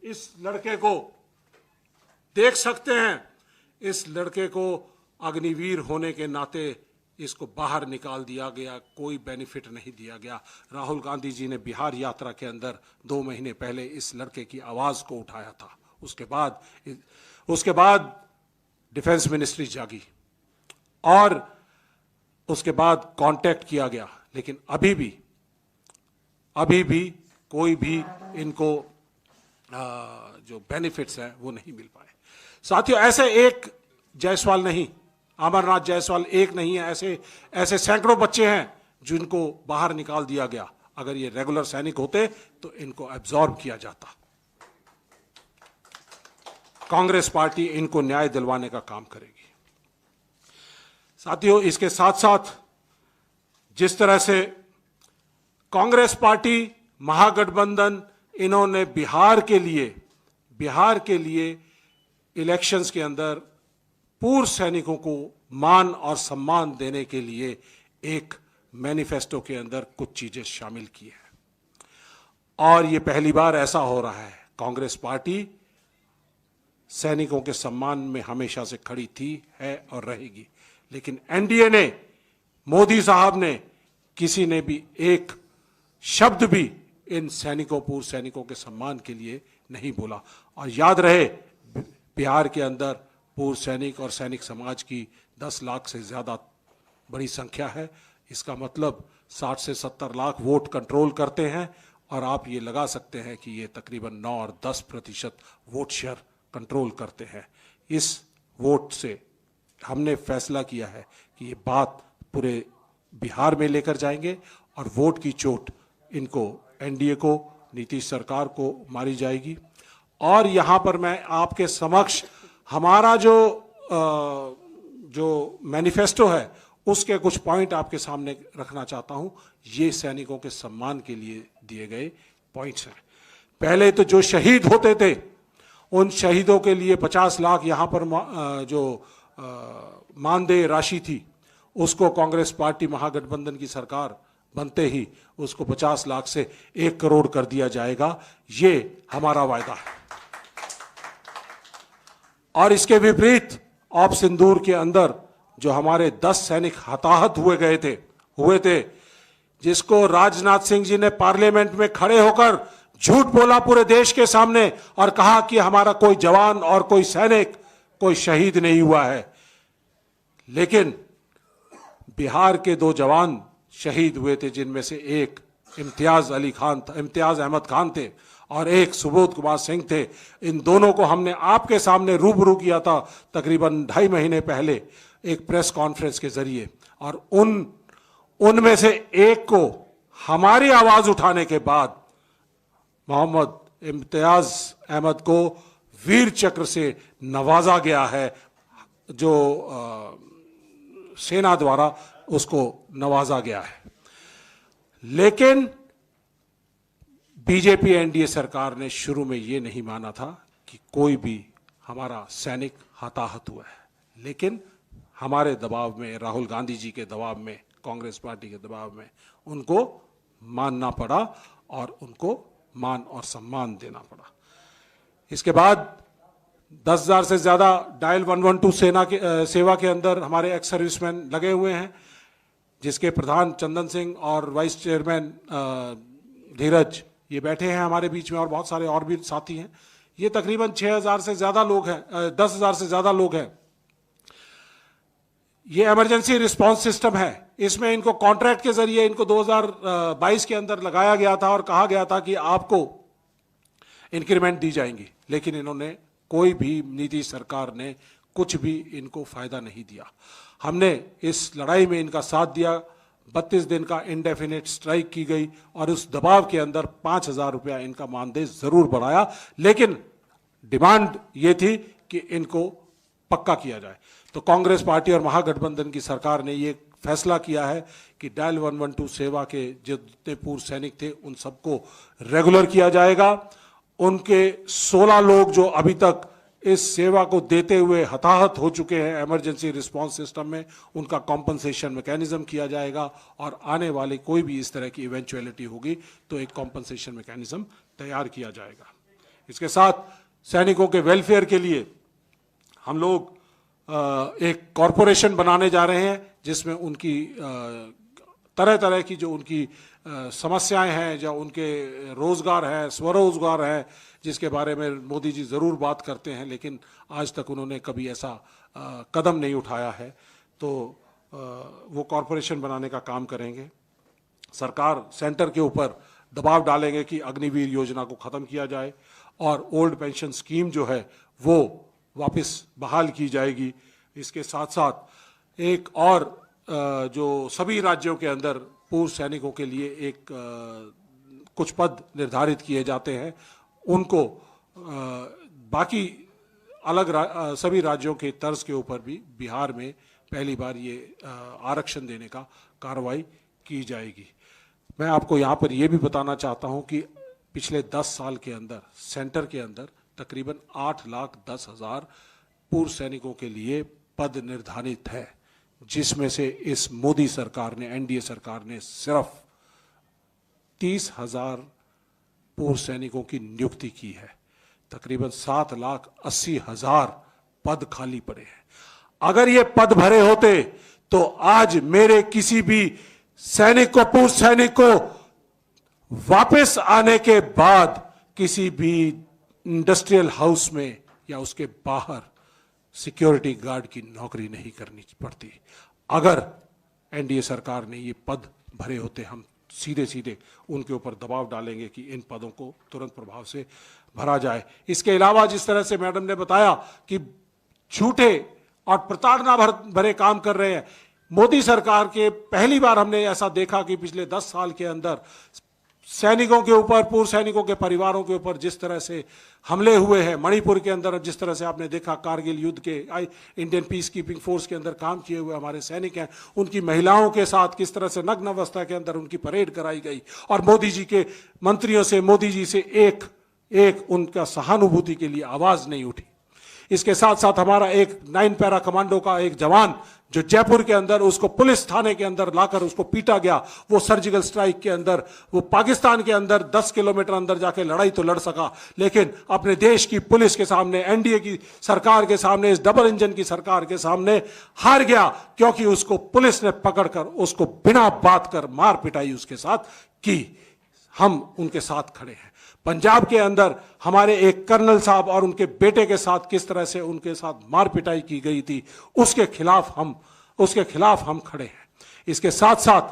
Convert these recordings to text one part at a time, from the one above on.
इस लड़के को देख सकते हैं। इस लड़के को अग्निवीर होने के नाते इसको बाहर निकाल दिया गया, कोई बेनिफिट नहीं दिया गया। राहुल गांधी जी ने बिहार यात्रा के अंदर 2 महीने पहले इस लड़के की आवाज को उठाया था। उसके बाद डिफेंस मिनिस्ट्री जागी और उसके बाद कांटेक्ट किया गया, लेकिन अभी भी कोई भी इनको जो बेनिफिट्स हैं वो नहीं मिल पाए। साथियों, ऐसे एक जायसवाल नहीं, अमरनाथ जायसवाल एक नहीं है, ऐसे सैकड़ों बच्चे हैं जिनको बाहर निकाल दिया गया। अगर ये रेगुलर सैनिक होते तो इनको एब्जॉर्ब किया जाता। कांग्रेस पार्टी इनको न्याय दिलवाने का काम करेगी। साथियों, इसके साथ साथ जिस तरह से कांग्रेस पार्टी, महागठबंधन, इन्होंने बिहार के लिए इलेक्शंस के अंदर पूर्व सैनिकों को मान और सम्मान देने के लिए एक मैनिफेस्टो के अंदर कुछ चीजें शामिल की है और ये पहली बार ऐसा हो रहा है। कांग्रेस पार्टी सैनिकों के सम्मान में हमेशा से खड़ी थी, है और रहेगी, लेकिन एनडीए ने, मोदी साहब ने, किसी ने भी एक शब्द भी इन सैनिकों, पूर्व सैनिकों के सम्मान के लिए नहीं बोला। और याद रहे, बिहार के अंदर पूर्व सैनिक और सैनिक समाज की 10 लाख से ज्यादा बड़ी संख्या है। इसका मतलब 60 से 70 लाख वोट कंट्रोल करते हैं और आप ये लगा सकते हैं कि ये तकरीबन 9 और 10% वोट शेयर कंट्रोल करते हैं। इस वोट से हमने फैसला किया है कि ये बात पूरे बिहार में लेकर जाएंगे और वोट की चोट इनको, एनडीए को, नीतीश सरकार को मारी जाएगी। और यहाँ पर मैं आपके समक्ष हमारा जो मैनिफेस्टो है उसके कुछ पॉइंट आपके सामने रखना चाहता हूँ। ये सैनिकों के सम्मान के लिए दिए गए पॉइंट्स हैं। पहले तो जो शहीद होते थे उन शहीदों के लिए 50 लाख यहाँ पर जो मानदेय राशि थी उसको कांग्रेस पार्टी, महागठबंधन की सरकार बनते ही उसको 50 लाख से 1 करोड़ कर दिया जाएगा। ये हमारा वायदा है। और इसके विपरीत ऑप सिंदूर के अंदर जो हमारे 10 सैनिक हताहत हुए थे, जिसको राजनाथ सिंह जी ने पार्लियामेंट में खड़े होकर झूठ बोला पूरे देश के सामने और कहा कि हमारा कोई जवान और कोई सैनिक, कोई शहीद नहीं हुआ है, लेकिन बिहार के 2 जवान शहीद हुए थे, जिनमें से एक इम्तियाज अहमद खान थे और एक सुबोध कुमार सिंह थे। इन दोनों को हमने आपके सामने रूबरू किया था तकरीबन 2.5 महीने पहले एक प्रेस कॉन्फ्रेंस के जरिए, और उनमें से एक को हमारी आवाज उठाने के बाद मोहम्मद इम्तियाज अहमद को वीर चक्र से नवाजा गया है, जो सेना द्वारा उसको नवाजा गया है। लेकिन बीजेपी एनडीए सरकार ने शुरू में ये नहीं माना था कि कोई भी हमारा सैनिक हताहत हुआ है, लेकिन हमारे दबाव में, राहुल गांधी जी के दबाव में, कांग्रेस पार्टी के दबाव में उनको मानना पड़ा और उनको मान और सम्मान देना पड़ा। इसके बाद 10,000 से ज्यादा डायल 112 सेवा के अंदर हमारे एक्स सर्विसमैन लगे हुए हैं, जिसके प्रधान चंदन सिंह और वाइस चेयरमैन धीरज ये बैठे हैं हमारे बीच में, और बहुत सारे और भी साथी हैं। ये तकरीबन 6,000 से ज्यादा लोग हैं, 10,000 से ज्यादा लोग हैं। ये इमरजेंसी रिस्पांस सिस्टम है। इसमें इनको कॉन्ट्रैक्ट के जरिए इनको 2022 के अंदर लगाया गया था और कहा गया था कि आपको इंक्रीमेंट दी जाएंगी, लेकिन इन्होंने कोई भी, नीतीश सरकार ने कुछ भी इनको फायदा नहीं दिया। हमने इस लड़ाई में इनका साथ दिया। 32 दिन का इंडेफिनिट स्ट्राइक की गई और उस दबाव के अंदर 5,000 रुपया इनका मानदेय जरूर बढ़ाया, लेकिन डिमांड ये थी कि इनको पक्का किया जाए। तो कांग्रेस पार्टी और महागठबंधन की सरकार ने ये फैसला किया है कि डायल 112 सेवा के जितने पूर्व सैनिक थे उन सबको रेगुलर किया जाएगा। उनके 16 लोग जो अभी तक इस सेवा को देते हुए हताहत हो चुके हैं इमरजेंसी रिस्पांस सिस्टम में, उनका कॉम्पनसेशन मैकेनिज्म किया जाएगा, और आने वाली कोई भी इस तरह की इवेंचुअलिटी होगी तो एक कॉम्पनसेशन मैकेनिज्म तैयार किया जाएगा। इसके साथ सैनिकों के वेलफेयर के लिए हम लोग एक कॉरपोरेशन बनाने जा रहे हैं, जिसमें उनकी तरह तरह की जो उनकी समस्याएं हैं, जो उनके रोजगार है, स्वरोजगार है, जिसके बारे में मोदी जी ज़रूर बात करते हैं, लेकिन आज तक उन्होंने कभी ऐसा कदम नहीं उठाया है। तो वो कॉरपोरेशन बनाने का काम करेंगे। सरकार सेंटर के ऊपर दबाव डालेंगे कि अग्निवीर योजना को ख़त्म किया जाए और ओल्ड पेंशन स्कीम जो है वो वापस बहाल की जाएगी। इसके साथ साथ एक और जो सभी राज्यों के अंदर पूर्व सैनिकों के लिए एक कुछ पद निर्धारित किए जाते हैं, उनको बाकी अलग सभी राज्यों के तर्ज के ऊपर भी बिहार में पहली बार ये आरक्षण देने का कार्रवाई की जाएगी। मैं आपको यहाँ पर ये भी बताना चाहता हूँ कि पिछले 10 साल के अंदर सेंटर के अंदर तकरीबन 8,10,000 पूर्व सैनिकों के लिए पद निर्धारित है, जिसमें से इस मोदी सरकार ने, एनडीए सरकार ने सिर्फ 30,000 पूर्व सैनिकों की नियुक्ति की है। तकरीबन 7,80,000 पद खाली पड़े हैं। अगर ये पद भरे होते तो आज मेरे किसी भी सैनिक को, पूर्व सैनिक को वापस आने के बाद किसी भी इंडस्ट्रियल हाउस में या उसके बाहर सिक्योरिटी गार्ड की नौकरी नहीं करनी पड़ती। अगर एनडीए सरकार ने ये पद भरे होते, हम सीधे सीधे उनके ऊपर दबाव डालेंगे कि इन पदों को तुरंत प्रभाव से भरा जाए। इसके अलावा जिस तरह से मैडम ने बताया कि झूठे और प्रताड़ना भरे काम कर रहे हैं, मोदी सरकार के पहली बार हमने ऐसा देखा कि पिछले 10 साल के अंदर सैनिकों के ऊपर, पूर्व सैनिकों के परिवारों के ऊपर जिस तरह से हमले हुए हैं, मणिपुर के अंदर जिस तरह से आपने देखा, कारगिल युद्ध के इंडियन पीस कीपिंग फोर्स के अंदर काम किए हुए हमारे सैनिक हैं, उनकी महिलाओं के साथ किस तरह से नग्न अवस्था के अंदर उनकी परेड कराई गई और मोदी जी के मंत्रियों से, मोदी जी से एक उनका सहानुभूति के लिए आवाज नहीं उठी। इसके साथ साथ हमारा एक 9 पैरा कमांडो का एक जवान जो जयपुर के अंदर, उसको पुलिस थाने के अंदर लाकर उसको पीटा गया, वो सर्जिकल स्ट्राइक के अंदर, वो पाकिस्तान के अंदर 10 किलोमीटर अंदर जाके लड़ाई तो लड़ सका, लेकिन अपने देश की पुलिस के सामने, एनडीए की सरकार के सामने, इस डबल इंजन की सरकार के सामने हार गया, क्योंकि उसको पुलिस ने पकड़कर उसको बिना बात कर मार पिटाई उसके साथ की। हम उनके साथ खड़े हैं। पंजाब के अंदर हमारे एक कर्नल साहब और उनके बेटे के साथ किस तरह से उनके साथ मार पिटाई की गई थी, उसके खिलाफ हम खड़े हैं। इसके साथ साथ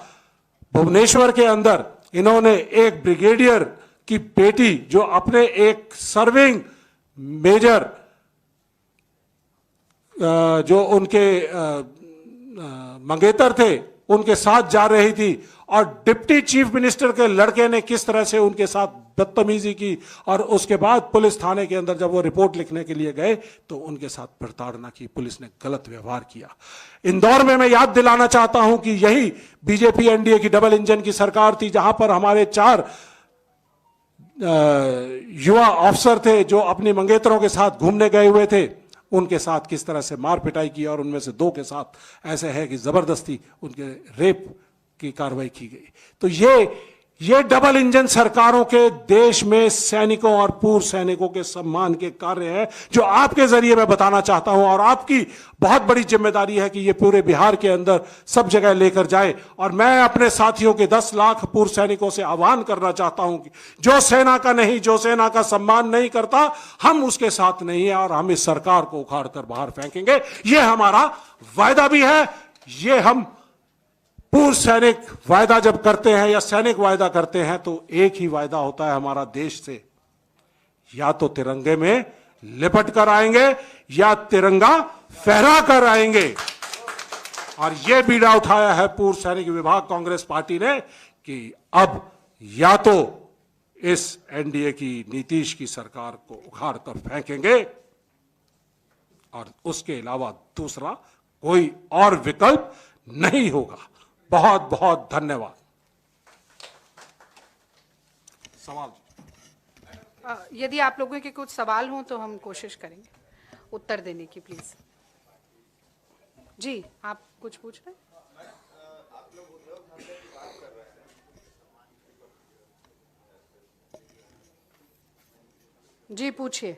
भुवनेश्वर के अंदर इन्होंने एक ब्रिगेडियर की बेटी जो अपने एक सर्विंग मेजर जो उनके मंगेतर थे, उनके साथ जा रही थी और डिप्टी चीफ मिनिस्टर के लड़के ने किस तरह से उनके साथ बदतमीजी की, और उसके बाद पुलिस थाने के अंदर जब वो रिपोर्ट लिखने के लिए गए तो उनके साथ प्रताड़ना की, पुलिस ने गलत व्यवहार किया। इंदौर में मैं याद दिलाना चाहता हूं कि यही बीजेपी एनडीए की डबल इंजन की सरकार थी, जहां पर हमारे 4 युवा अफसर थे जो अपनी मंगेतरों के साथ घूमने गए हुए थे, उनके साथ किस तरह से मार पिटाई की और उनमें से 2 के साथ ऐसे है कि जबरदस्ती उनके रेप की कार्रवाई की गई। तो ये डबल इंजन सरकारों के देश में सैनिकों और पूर्व सैनिकों के सम्मान के कार्य हैं, जो आपके जरिए मैं बताना चाहता हूं, और आपकी बहुत बड़ी जिम्मेदारी है कि ये पूरे बिहार के अंदर सब जगह लेकर जाए। और मैं अपने साथियों के 10 लाख पूर्व सैनिकों से आह्वान करना चाहता हूं कि जो सेना का नहीं, जो सेना का सम्मान नहीं करता, हम उसके साथ नहीं है और हम इस सरकार को उखाड़ कर बाहर फेंकेंगे। ये हमारा वायदा भी है। ये हम पूर्व सैनिक वायदा जब करते हैं या सैनिक वायदा करते हैं तो एक ही वायदा होता है हमारा देश से, या तो तिरंगे में लिपट कर आएंगे या तिरंगा फहरा कर आएंगे। और यह बीड़ा उठाया है पूर्व सैनिक विभाग कांग्रेस पार्टी ने कि अब या तो इस एनडीए की नीतीश की सरकार को उखाड़ कर फेंकेंगे और उसके अलावा दूसरा कोई और विकल्प नहीं होगा। बहुत बहुत धन्यवाद। सवाल? यदि आप लोगों के कुछ सवाल हों तो हम कोशिश करेंगे उत्तर देने की। प्लीज जी, आप कुछ पूछ रहे हैं? जी पूछिए।